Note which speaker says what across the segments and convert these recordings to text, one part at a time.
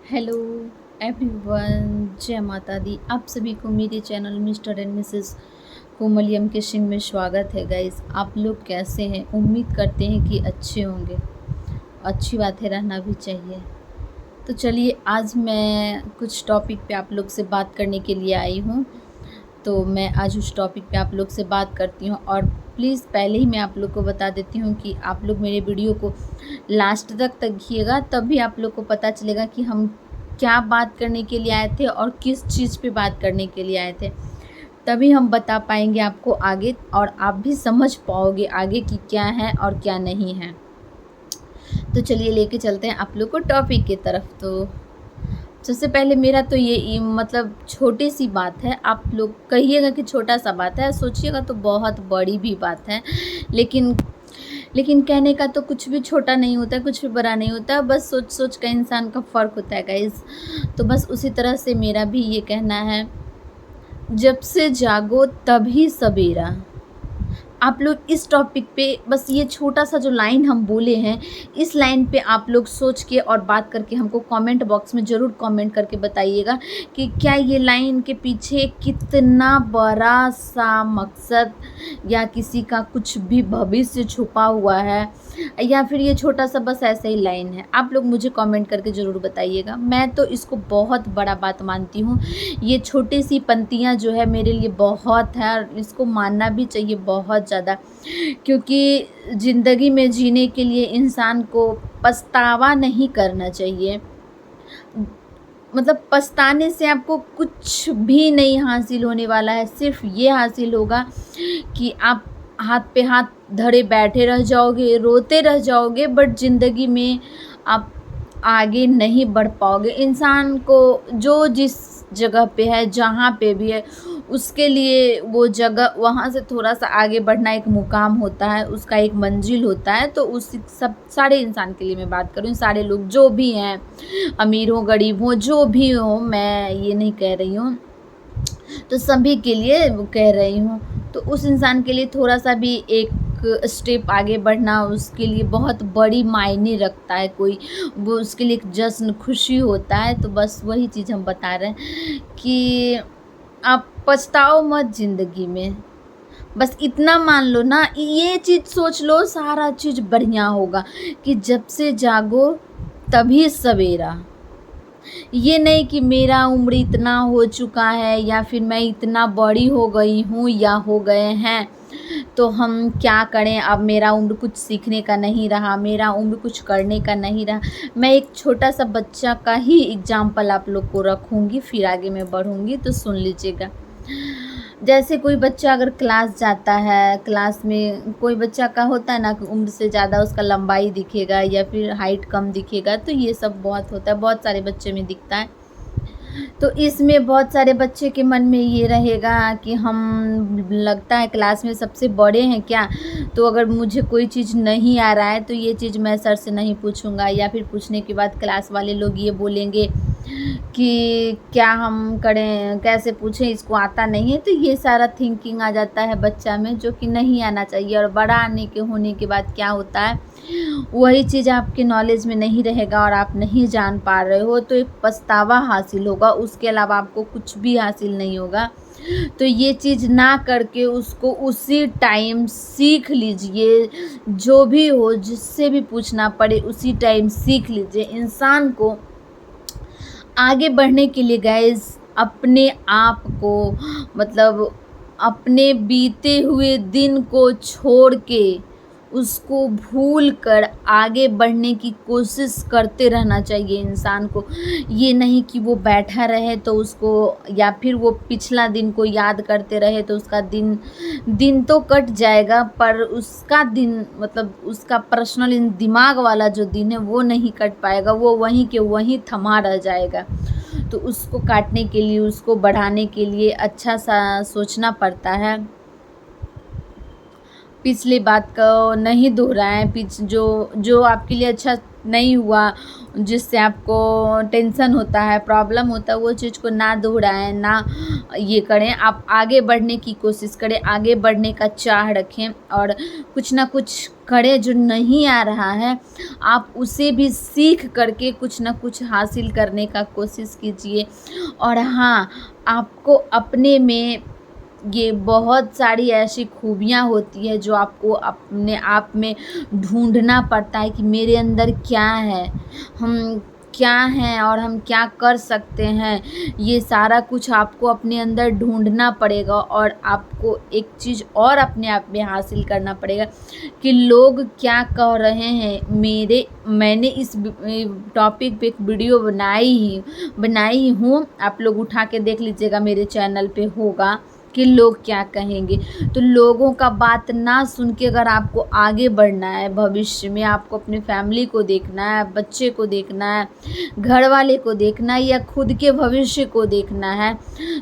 Speaker 1: Hello everyone, जय माता दी। आप सभी को मेरे चैनल मिस्टर एंड मिसेस कोमलियम किचन में स्वागत है। गाइस, आप लोग कैसे हैं? उम्मीद करते हैं कि अच्छे होंगे। अच्छी बात है, रहना भी चाहिए। तो चलिए, आज मैं कुछ टॉपिक पे आप लोग से बात करने के लिए आई हूँ। तो मैं आज उस टॉपिक पे आप लोग से बात करती हूँ। और प्लीज़ पहले ही मैं आप लोग को बता देती हूँ कि आप लोग मेरे वीडियो को लास्ट तक देखिएगा, तभी आप लोग को पता चलेगा कि हम क्या बात करने के लिए आए थे और किस चीज़ पे बात करने के लिए आए थे। तभी हम बता पाएंगे आपको आगे, और आप भी समझ पाओगे आगे कि क्या है और क्या नहीं है। तो चलिए लेके चलते हैं आप लोग को टॉपिक की तरफ। तो सबसे पहले मेरा तो ये मतलब छोटी सी बात है। आप लोग कहिएगा कि छोटा सा बात है, सोचिएगा तो बहुत बड़ी भी बात है। लेकिन लेकिन कहने का तो कुछ भी छोटा नहीं होता है, कुछ भी बड़ा नहीं होता है, बस सोच सोच का इंसान का फ़र्क होता है गाइस। तो बस उसी तरह से मेरा भी ये कहना है, जब से जागो तभी सवेरा। आप लोग इस टॉपिक पे बस ये छोटा सा जो लाइन हम बोले हैं, इस लाइन पे आप लोग सोच के और बात करके हमको कमेंट बॉक्स में ज़रूर कमेंट करके बताइएगा कि क्या ये लाइन के पीछे कितना बड़ा सा मकसद या किसी का कुछ भी भविष्य छुपा हुआ है, या फिर ये छोटा सा बस ऐसा ही लाइन है। आप लोग मुझे कमेंट करके ज़रूर बताइएगा। मैं तो इसको बहुत बड़ा बात मानती हूँ। ये छोटी सी पंक्तियाँ जो है मेरे लिए बहुत है, और इसको मानना भी चाहिए बहुत ज़्यादा, क्योंकि ज़िंदगी में जीने के लिए इंसान को पछतावा नहीं करना चाहिए। मतलब पछताने से आपको कुछ भी नहीं हासिल होने वाला है। सिर्फ ये हासिल होगा कि आप हाथ पे हाथ धरे बैठे रह जाओगे, रोते रह जाओगे, बट ज़िंदगी में आप आगे नहीं बढ़ पाओगे। इंसान को जो जिस जगह पे है, जहाँ पे भी है, उसके लिए वो जगह, वहाँ से थोड़ा सा आगे बढ़ना एक मुकाम होता है, उसका एक मंजिल होता है। तो उस सब सारे इंसान के लिए मैं बात करूँ, सारे लोग जो भी हैं, अमीर हो गरीब हो, जो भी हो, मैं ये नहीं कह रही हूँ, तो सभी के लिए कह रही हूँ। तो उस इंसान के लिए थोड़ा सा भी एक स्टेप आगे बढ़ना उसके लिए बहुत बड़ी मायने रखता है। कोई वो उसके लिए एक जश्न, खुशी होता है। तो बस वही चीज़ हम बता रहे हैं कि आप पछताओ मत ज़िंदगी में। बस इतना मान लो ना, ये चीज़ सोच लो, सारा चीज़ बढ़िया होगा। कि जब से जागो तभी सवेरा। ये नहीं कि मेरा उम्र इतना हो चुका है, या फिर मैं इतना बड़ी हो गई हूँ या हो गए हैं, तो हम क्या करें, अब मेरा उम्र कुछ सीखने का नहीं रहा, मेरा उम्र कुछ करने का नहीं रहा। मैं एक छोटा सा बच्चा का ही एग्जाम्पल आप लोग को रखूँगी, फिर आगे मैं बढ़ूँगी, तो सुन लीजिएगा। जैसे कोई बच्चा अगर क्लास जाता है, क्लास में कोई बच्चा का होता है ना कि उम्र से ज़्यादा उसका लंबाई दिखेगा या फिर हाइट कम दिखेगा, तो ये सब बहुत होता है, बहुत सारे बच्चे में दिखता है। तो इसमें बहुत सारे बच्चे के मन में ये रहेगा कि हम लगता है क्लास में सबसे बड़े हैं क्या, तो अगर मुझे कोई चीज़ नहीं आ रहा है तो ये चीज़ मैं सर से नहीं पूछूंगा, या फिर पूछने के बाद क्लास वाले लोग ये बोलेंगे कि क्या हम करें, कैसे पूछें, इसको आता नहीं है। तो ये सारा थिंकिंग आ जाता है बच्चा में, जो कि नहीं आना चाहिए। और बड़ा आने के होने के बाद क्या होता है, वही चीज़ आपके नॉलेज में नहीं रहेगा और आप नहीं जान पा रहे हो, तो एक पछतावा हासिल होगा, उसके अलावा आपको कुछ भी हासिल नहीं होगा। तो ये चीज़ ना करके उसको उसी टाइम सीख लीजिए। जो भी हो, जिससे भी पूछना पड़े, उसी टाइम सीख लीजिए। इंसान को आगे बढ़ने के लिए गाइस अपने आप को, मतलब अपने बीते हुए दिन को छोड़ के, उसको भूल कर आगे बढ़ने की कोशिश करते रहना चाहिए इंसान को। ये नहीं कि वो बैठा रहे तो उसको, या फिर वो पिछला दिन को याद करते रहे तो उसका दिन तो कट जाएगा, पर उसका दिन, मतलब उसका पर्सनल दिमाग वाला जो दिन है वो नहीं कट पाएगा, वो वहीं के वहीं थमा रह जाएगा। तो उसको काटने के लिए, उसको बढ़ाने के लिए अच्छा सा सोचना पड़ता है। पिछली बात को नहीं दोहराएं। जो जो आपके लिए अच्छा नहीं हुआ, जिससे आपको टेंशन होता है, प्रॉब्लम होता है, वो चीज़ को ना दोहराएं, ना ये करें। आप आगे बढ़ने की कोशिश करें, आगे बढ़ने का चाह रखें और कुछ ना कुछ करें। जो नहीं आ रहा है आप उसे भी सीख करके कुछ ना कुछ हासिल करने का कोशिश कीजिए। और हाँ, आपको अपने में ये बहुत सारी ऐसी खूबियाँ होती है जो आपको अपने आप में ढूँढना पड़ता है कि मेरे अंदर क्या है, हम क्या हैं और हम क्या कर सकते हैं। ये सारा कुछ आपको अपने अंदर ढूँढना पड़ेगा और आपको एक चीज़ और अपने आप में हासिल करना पड़ेगा कि लोग क्या कह रहे हैं। मैंने इस टॉपिक पे एक वीडियो बनाई हूँ, आप लोग उठा के देख लीजिएगा, मेरे चैनल पे होगा कि लोग क्या कहेंगे। तो लोगों का बात ना सुन के अगर आपको आगे बढ़ना है, भविष्य में आपको अपनी फैमिली को देखना है, बच्चे को देखना है, घर वाले को देखना है या खुद के भविष्य को देखना है,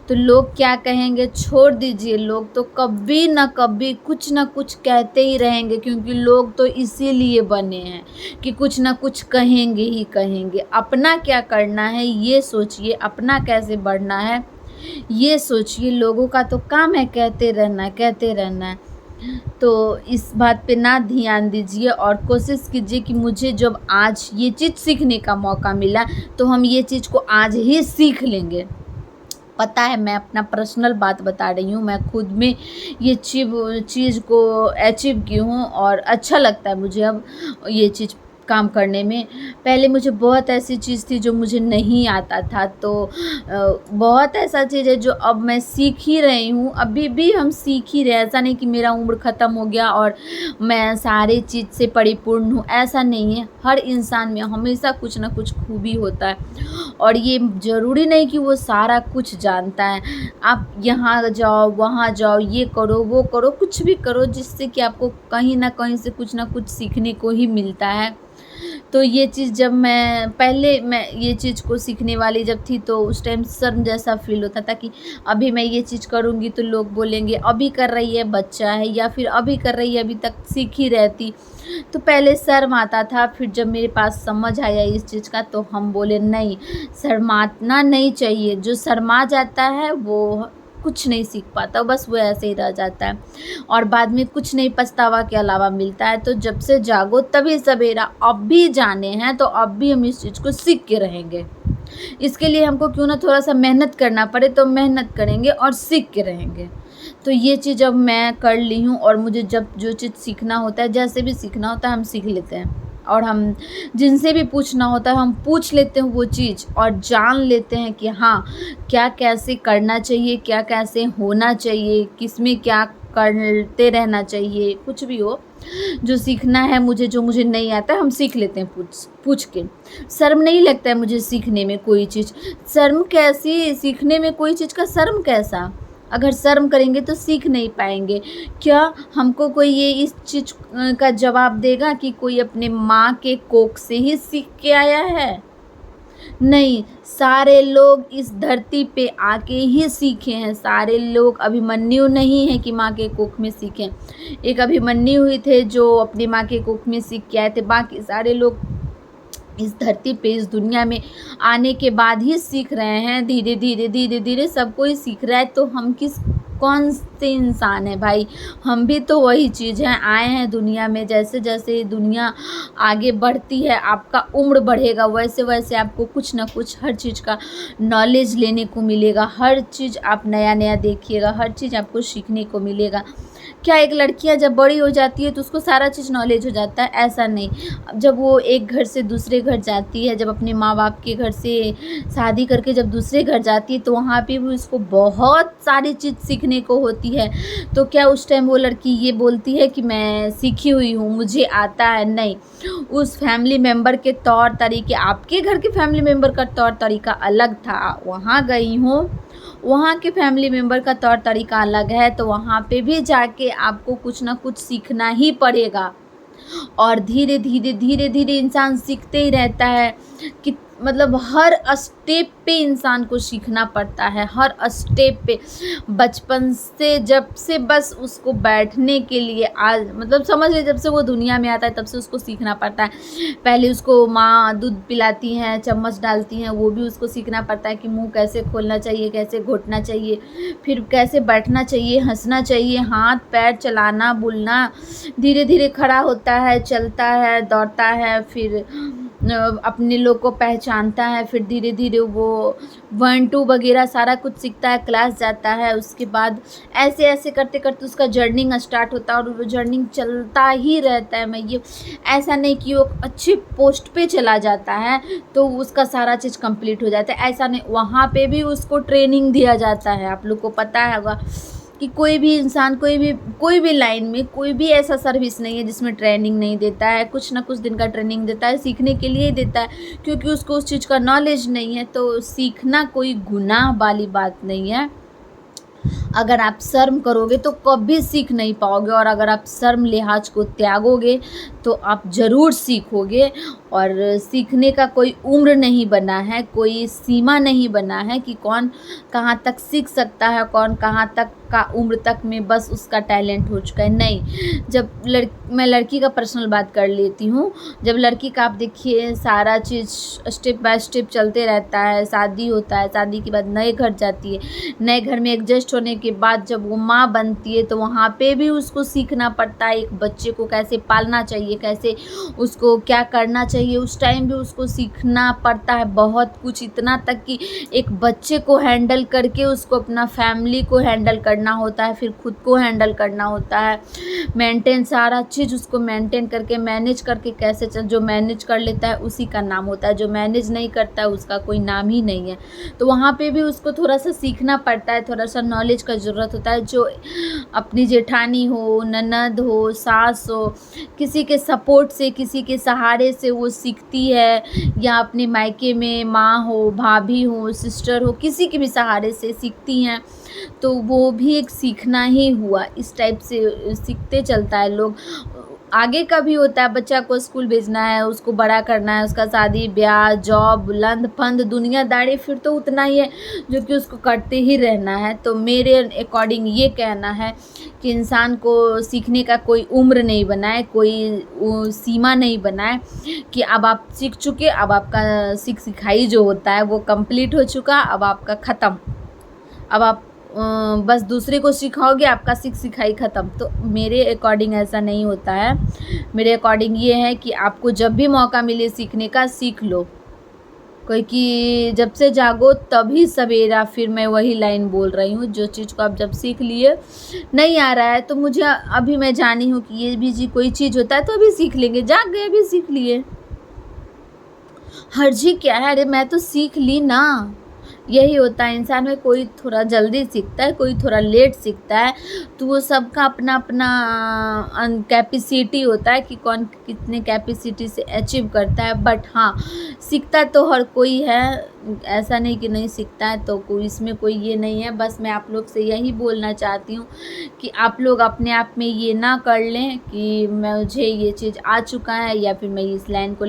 Speaker 1: तो लोग क्या कहेंगे छोड़ दीजिए। लोग तो कभी ना कभी कुछ ना कुछ कहते ही रहेंगे, क्योंकि लोग तो इसीलिए बने हैं कि कुछ ना कुछ कहेंगे ही कहेंगे। अपना क्या करना है ये सोचिए, अपना कैसे बढ़ना है ये सोचिए। लोगों का तो काम है कहते रहना है। तो इस बात पे ना ध्यान दीजिए और कोशिश कीजिए कि मुझे जब आज ये चीज़ सीखने का मौका मिला तो हम ये चीज़ को आज ही सीख लेंगे। पता है, मैं अपना पर्सनल बात बता रही हूँ, मैं खुद में ये चीज़ को अचीव की हूँ और अच्छा लगता है मुझे अब ये चीज़ काम करने में। पहले मुझे बहुत ऐसी चीज़ थी जो मुझे नहीं आता था, तो बहुत ऐसा चीज़ है जो अब मैं सीख ही रही हूँ। अभी भी हम सीख ही रहे हैं, ऐसा नहीं कि मेरा उम्र ख़त्म हो गया और मैं सारी चीज़ से परिपूर्ण हूँ, ऐसा नहीं है। हर इंसान में हमेशा कुछ ना कुछ खूबी होता है और ये ज़रूरी नहीं कि वो सारा कुछ जानता है। आप यहाँ जाओ, वहाँ जाओ, ये करो, वो करो, कुछ भी करो जिससे कि आपको कहीं ना कहीं से कुछ ना कुछ सीखने को ही मिलता है। तो ये चीज़ जब मैं ये चीज़ को सीखने वाली जब थी तो उस टाइम शर्म जैसा फ़ील होता था कि अभी मैं ये चीज़ करूँगी तो लोग बोलेंगे अभी कर रही है, बच्चा है, या फिर अभी कर रही है, अभी तक सीख ही रहती। तो पहले शर्म आता था, फिर जब मेरे पास समझ आया इस चीज़ का तो हम बोले नहीं, शर्माना नहीं चाहिए। जो शर्मा जाता है वो कुछ नहीं सीख पाता, बस वो ऐसे ही रह जाता है और बाद में कुछ नहीं पछतावा के अलावा मिलता है। तो जब से जागो तभी सवेरा, अब भी जाने हैं तो अब भी हम इस चीज़ को सीख के रहेंगे। इसके लिए हमको क्यों ना थोड़ा सा मेहनत करना पड़े तो मेहनत करेंगे और सीख के रहेंगे। तो ये चीज़ अब मैं कर ली हूँ और मुझे जब जो चीज़ सीखना होता है, जैसे भी सीखना होता है हम सीख लेते हैं और हम जिनसे भी पूछना होता है हम पूछ लेते हैं वो चीज़ और जान लेते हैं कि हाँ क्या कैसे करना चाहिए, क्या कैसे होना चाहिए, किस में क्या करते रहना चाहिए। कुछ भी हो जो सीखना है मुझे, जो मुझे नहीं आता है हम सीख लेते हैं पूछ के। शर्म नहीं लगता है मुझे सीखने में कोई चीज़। शर्म कैसी, सीखने में कोई चीज़ का शर्म कैसा? अगर शर्म करेंगे तो सीख नहीं पाएंगे। क्या हमको कोई ये इस चीज़ का जवाब देगा कि कोई अपने माँ के कोख से ही सीख के आया है? नहीं, सारे लोग इस धरती पे आके ही सीखे हैं। सारे लोग अभिमन्यु नहीं है कि माँ के कोख में सीखे। एक अभिमन्यु हुए थे जो अपनी माँ के कोख में सीख के आए थे, बाकी सारे लोग इस धरती पे, इस दुनिया में आने के बाद ही सीख रहे हैं। धीरे धीरे सब कोई सीख रहा है। तो हम कौन से इंसान है भाई? हम भी तो वही चीज़ हैं, आए हैं दुनिया में। जैसे जैसे दुनिया आगे बढ़ती है, आपका उम्र बढ़ेगा, वैसे वैसे आपको कुछ ना कुछ हर चीज़ का नॉलेज लेने को मिलेगा। हर चीज़ आप नया नया देखिएगा, हर चीज़ आपको सीखने को मिलेगा। क्या एक लड़कियां जब बड़ी हो जाती है तो उसको सारा चीज़ नॉलेज हो जाता है? ऐसा नहीं। जब वो एक घर से दूसरे घर जाती है, जब अपने माँ बाप के घर से शादी करके जब दूसरे घर जाती है तो वहाँ पे भी उसको बहुत सारी चीज़ सीखने को होती है। तो क्या उस टाइम वो लड़की ये बोलती है कि मैं सीखी हुई हूँ, मुझे आता है? नहीं। उस फैमिली मेम्बर के तौर तरीके, आपके घर के फैमिली मेम्बर का तौर तरीका अलग था। वहाँ गई हूँ, वहाँ के फैमिली मेम्बर का तौर तरीका अलग है, तो वहाँ पे भी जाके आपको कुछ ना कुछ सीखना ही पड़ेगा। और धीरे धीरे इंसान सीखते ही रहता है। कि मतलब हर स्टेप पे इंसान को सीखना पड़ता है, हर स्टेप पे। बचपन से जब से बस उसको बैठने के लिए आज मतलब समझ लीजिए जब से वो दुनिया में आता है तब से उसको सीखना पड़ता है। पहले उसको माँ दूध पिलाती हैं, चम्मच डालती हैं, वो भी उसको सीखना पड़ता है कि मुंह कैसे खोलना चाहिए, कैसे घोटना चाहिए, फिर कैसे बैठना चाहिए, हंसना चाहिए, हाथ पैर चलाना बोलना। धीरे धीरे खड़ा होता है, चलता है, दौड़ता है, फिर अपने लोग को पहचानता है, फिर धीरे धीरे वो 1 2 वगैरह सारा कुछ सीखता है, क्लास जाता है। उसके बाद ऐसे ऐसे करते करते उसका जर्निंग स्टार्ट होता है और वो जर्निंग चलता ही रहता है। मैं ये ऐसा नहीं कि वो अच्छे पोस्ट पे चला जाता है तो उसका सारा चीज़ कंप्लीट हो जाता है, ऐसा नहीं। वहाँ पे भी उसको ट्रेनिंग दिया जाता है। आप लोग को पता होगा कि कोई भी इंसान कोई भी लाइन में कोई भी ऐसा सर्विस नहीं है जिसमें ट्रेनिंग नहीं देता है, कुछ ना कुछ दिन का ट्रेनिंग देता है, सीखने के लिए देता है, क्योंकि उसको उस चीज़ का नॉलेज नहीं है। तो सीखना कोई गुनाह वाली बात नहीं है। अगर आप शर्म करोगे तो कभी सीख नहीं पाओगे, और अगर आप शर्म लिहाज को त्यागोगे तो आप ज़रूर सीखोगे। और सीखने का कोई उम्र नहीं बना है, कोई सीमा नहीं बना है कि कौन कहाँ तक सीख सकता है, कौन कहाँ तक का उम्र तक में बस उसका टैलेंट हो चुका है। नहीं, जब मैं लड़की का पर्सनल बात कर लेती हूँ। जब लड़की का आप देखिए सारा चीज़ स्टेप बाय स्टेप चलते रहता है, शादी होता है, शादी के बाद नए घर जाती है, नए घर में एडजस्ट होने के बाद जब वो माँ बनती है तो वहाँ पे भी उसको सीखना पड़ता है एक बच्चे को कैसे पालना चाहिए, कैसे उसको क्या करना चाहिए। उस टाइम भी उसको सीखना पड़ता है बहुत कुछ, इतना तक कि एक बच्चे को हैंडल करके उसको अपना फैमिली को हैंडल करना होता है, फिर खुद को हैंडल करना होता है, मेंटेन सारा चीज़ उसको मेंटेन करके मैनेज करके कैसे जो मैनेज कर लेता है उसी का नाम होता है, जो मैनेज नहीं करता है उसका कोई नाम ही नहीं है। तो वहाँ पे भी उसको थोड़ा सा सीखना पड़ता है, थोड़ा सा नॉलेज का ज़रूरत होता है। जो अपनी जेठानी हो, ननद हो, सास हो, किसी के सपोर्ट से, किसी के सहारे से वो सीखती है, या अपने मायके में माँ हो, भाभी हो, सिस्टर हो, किसी के भी सहारे से सीखती हैं, तो वो भी एक सीखना ही हुआ। इस टाइप से सीखते चलता है लोग। आगे का भी होता है, बच्चा को स्कूल भेजना है, उसको बड़ा करना है, उसका शादी ब्याह जॉब लंद फंद दुनियादारी फिर तो उतना ही है जो कि उसको करते ही रहना है। तो मेरे अकॉर्डिंग ये कहना है कि इंसान को सीखने का कोई उम्र नहीं बनाए, कोई सीमा नहीं बनाए कि अब आप सीख चुके, अब आपका सीख सिखाई जो होता है वो कंप्लीट हो चुका, अब आपका ख़त्म, अब आप बस दूसरे को सिखाओगे, आपका सीख सिखाई ख़त्म। तो मेरे अकॉर्डिंग ऐसा नहीं होता है। मेरे अकॉर्डिंग ये है कि आपको जब भी मौका मिले सीखने का सीख लो, क्योंकि जब से जागो तभी सवेरा। फिर मैं वही लाइन बोल रही हूँ, जो चीज़ को आप जब सीख लिए नहीं आ रहा है तो मुझे अभी मैं जानी हूँ कि ये भी जी कोई चीज़ होता है तो अभी सीख लेंगे, जाग गए अभी सीख लिए, हर्जी क्या है, अरे मैं तो सीख ली ना। यही होता है इंसान में, कोई थोड़ा जल्दी सीखता है, कोई थोड़ा लेट सीखता है। तो वो सबका अपना अपना कैपेसिटी होता है कि कौन कितने कैपेसिटी से अचीव करता है। बट हाँ, सीखता तो हर कोई है, ऐसा नहीं कि नहीं सीखता है। तो कोई इसमें कोई ये नहीं है। बस मैं आप लोग से यही बोलना चाहती हूँ कि आप लोग अपने आप में ये ना कर लें कि मुझे ये चीज़ आ चुका है, या फिर मैं इस लाइन को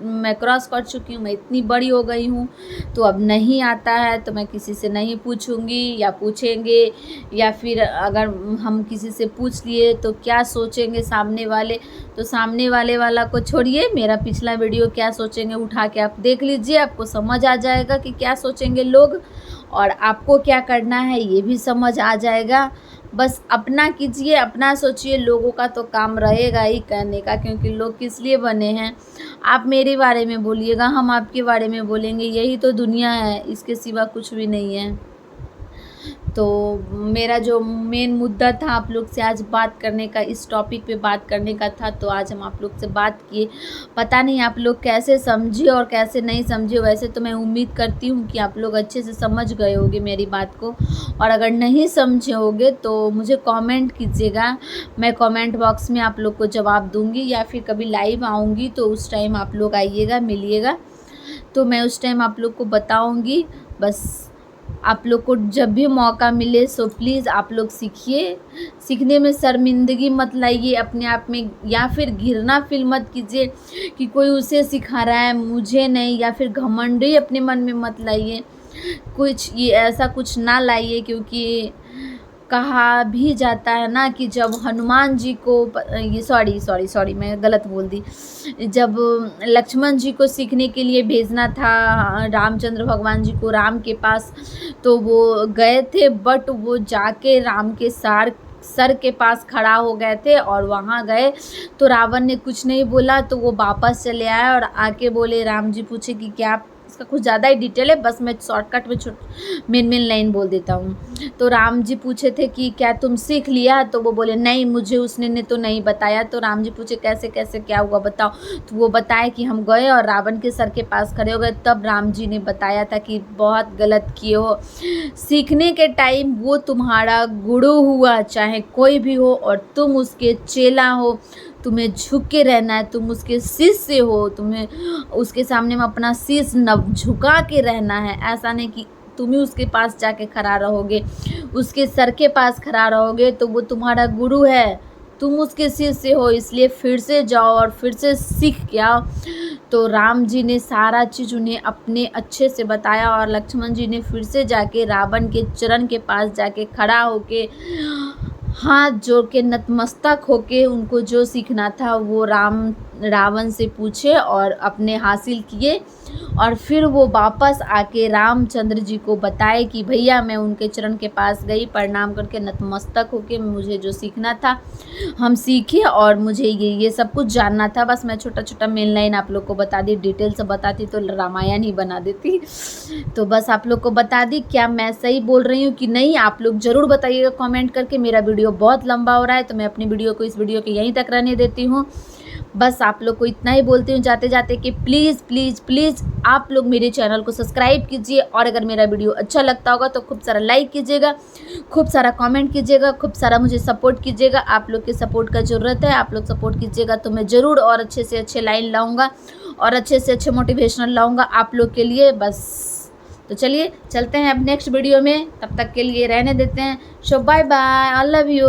Speaker 1: मैं क्रॉस कर चुकी हूँ, मैं इतनी बड़ी हो गई हूँ तो अब नहीं आता है तो मैं किसी से नहीं पूछूंगी या पूछेंगे, या फिर अगर हम किसी से पूछ लिए तो क्या सोचेंगे सामने वाले। तो सामने वाले वाला को छोड़िए, मेरा पिछला वीडियो क्या सोचेंगे उठा के आप देख लीजिए, आपको समझ आ जाएगा कि क्या सोचेंगे लोग और आपको क्या करना है ये भी समझ आ जाएगा। बस अपना कीजिए, अपना सोचिए, लोगों का तो काम रहेगा ही कहने का, क्योंकि लोग किस लिए बने हैं। आप मेरे बारे में बोलिएगा, हम आपके बारे में बोलेंगे, यही तो दुनिया है, इसके सिवा कुछ भी नहीं है। तो मेरा जो मेन मुद्दा था आप लोग से आज बात करने का, इस टॉपिक पे बात करने का था, तो आज हम आप लोग से बात किए। पता नहीं आप लोग कैसे समझे और कैसे नहीं समझे। वैसे तो मैं उम्मीद करती हूँ कि आप लोग अच्छे से समझ गए होंगे मेरी बात को, और अगर नहीं समझे होंगे तो मुझे कमेंट कीजिएगा, मैं कमेंट बॉक्स में आप लोग को जवाब दूँगी, या फिर कभी लाइव आऊँगी तो उस टाइम आप लोग आइएगा, मिलिएगा, तो मैं उस टाइम आप लोग को बताऊँगी। बस आप लोग को जब भी मौका मिले सो प्लीज़ आप लोग सीखिए। सीखने में शर्मिंदगी मत लाइए अपने आप में, या फिर घिरना फील मत कीजिए कि कोई उसे सिखा रहा है मुझे नहीं, या फिर घमंडी अपने मन में मत लाइए। कुछ ये ऐसा कुछ ना लाइए, क्योंकि कहा भी जाता है ना कि जब हनुमान जी को ये सॉरी मैं गलत बोल दी। जब लक्ष्मण जी को सीखने के लिए भेजना था रामचंद्र भगवान जी को राम के पास, तो वो गए थे, बट वो जाके राम के सर के पास खड़ा हो गए थे, और वहाँ गए तो रावण ने कुछ नहीं बोला, तो वो वापस चले आए और आके बोले, राम जी पूछे कि क्या आप, इसका कुछ ज़्यादा ही डिटेल है, बस मैं शॉर्टकट में मेन लाइन बोल देता हूँ। तो राम जी पूछे थे कि क्या तुम सीख लिया, तो वो बोले नहीं, मुझे उसने ने तो नहीं बताया। तो राम जी पूछे कैसे कैसे क्या हुआ बताओ, तो वो बताए कि हम गए और रावण के सर के पास खड़े हो गए, तब राम जी ने बताया था कि बहुत गलत किए हो। सीखने के टाइम वो तुम्हारा गुरु हुआ, चाहे कोई भी हो, और तुम उसके चेला हो, तुम्हें झुक के रहना है, तुम उसके शिष्य हो, तुम्हें उसके सामने में अपना शीश नब झुका के रहना है। ऐसा नहीं कि तुम ही उसके पास जाके खड़ा रहोगे, उसके सर के पास खड़ा रहोगे, तो वो तुम्हारा गुरु है, तुम उसके शिष्य हो, इसलिए फिर से जाओ और फिर से सीख के आओ। तो राम जी ने सारा चीज़ उन्हें अपने अच्छे से बताया, और लक्ष्मण जी ने फिर से जाके रावण के चरण के पास जाके खड़ा होके हाथ जोड़ के नतमस्तक होके उनको जो सीखना था वो रावण से पूछे और अपने हासिल किए, और फिर वो वापस आके रामचंद्र जी को बताए कि भैया मैं उनके चरण के पास गई, प्रणाम करके नतमस्तक होके मुझे जो सीखना था हम सीखे, और मुझे ये सब कुछ जानना था। बस मैं छोटा छोटा मेन लाइन आप लोग को बता दी, डिटेल से बताती तो रामायण ही बना देती। तो बस आप लोग को बता दी, क्या मैं सही बोल रही हूँ कि नहीं, आप लोग ज़रूर बताइएगा कमेंट करके। मेरा वीडियो बहुत लंबा हो रहा है, तो मैं अपनी वीडियो को इस वीडियो के यहीं तक रहने देती हूँ। बस आप लोग को इतना ही बोलती हूँ जाते जाते कि प्लीज़ प्लीज़ प्लीज़ आप लोग मेरे चैनल को सब्सक्राइब कीजिए, और अगर मेरा वीडियो अच्छा लगता होगा तो खूब सारा लाइक कीजिएगा, खूब सारा कमेंट कीजिएगा, खूब सारा मुझे सपोर्ट कीजिएगा। आप लोग के सपोर्ट का ज़रूरत है, आप लोग सपोर्ट कीजिएगा तो मैं ज़रूर और अच्छे से अच्छे लाइन लाऊँगा और अच्छे से अच्छे मोटिवेशनल लाऊँगा आप लोग के लिए। बस तो चलिए चलते हैं अब नेक्स्ट वीडियो में, तब तक के लिए रहने देते हैं। So bye bye, I love you.